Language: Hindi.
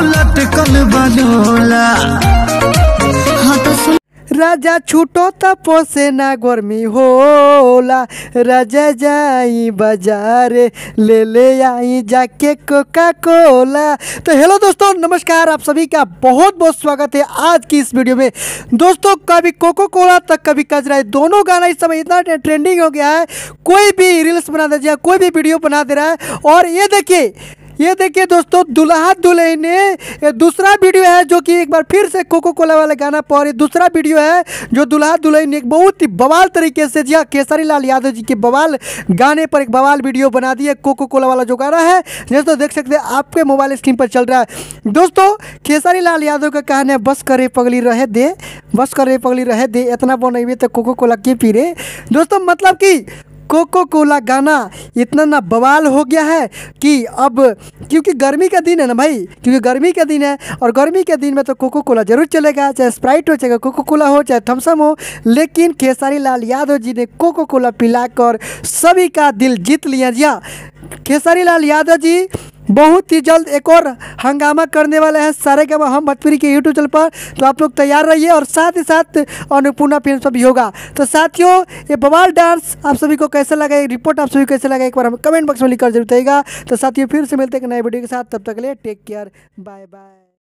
लटकल बनोला। हाँ तो सुन राजा छूटो तपो से ना गर्मी होला, राजा जाई बाजार ले ले आई जाके कोका कोला। तो हेलो दोस्तों, नमस्कार, आप सभी का बहुत बहुत स्वागत है आज की इस वीडियो में। दोस्तों, कभी कोका कोला तक कभी कजरा, दोनों गाना इस समय इतना ट्रेंडिंग हो गया है, कोई भी रील्स बना दे रहा है, कोई भी वीडियो बना दे रहा है। और ये देखिए दोस्तों, दुल्हा दुल्हन ने दूसरा वीडियो है जो कि एक बार फिर से कोका कोला वाला गाना पर दूसरा वीडियो है जो दुल्हा दुल्हन ने एक बहुत ही बवाल तरीके से, जी हाँ, खेसारी लाल यादव जी के बवाल गाने पर एक बवाल वीडियो बना दिया। कोका कोला वाला जो गाना है जैसे तो देख सकते हैं आपके मोबाइल स्क्रीन पर चल रहा है। दोस्तों, खेसारी लाल यादव का कहना है बस करे पगली रहे दे, बस करे पगली रहे दे, इतना बोने तो कोका कोला के पी रहे। दोस्तों, मतलब कि कोका कोला गाना इतना ना बवाल हो गया है कि अब, क्योंकि गर्मी का दिन है ना भाई, क्योंकि गर्मी का दिन है और गर्मी के दिन में तो कोका कोला जरूर चलेगा, चाहे स्प्राइट हो, चाहे कोका कोला हो, चाहे थम्सअप हो। लेकिन खेसारी लाल यादव जी ने कोका कोला पिलाकर सभी का दिल जीत लिया। जी हाँ, खेसारी लाल यादव जी बहुत ही जल्द एक और हंगामा करने वाले हैं सारेगामा हम भोजपुरी के यूट्यूब चैनल पर। तो आप लोग तैयार रहिए और साथ ही साथ अन्नपूर्णा फिल्म पर भी होगा। तो साथियों, ये बवाल डांस आप सभी को कैसा लगा, ये रिपोर्ट आप सभी को कैसा लगा, एक बार हमें कमेंट बॉक्स में लिखकर जरूर बताइएगा। तो साथियों, फिर से मिलते हैं एक नए वीडियो के साथ, तब तक के लिए टेक केयर, बाय बाय।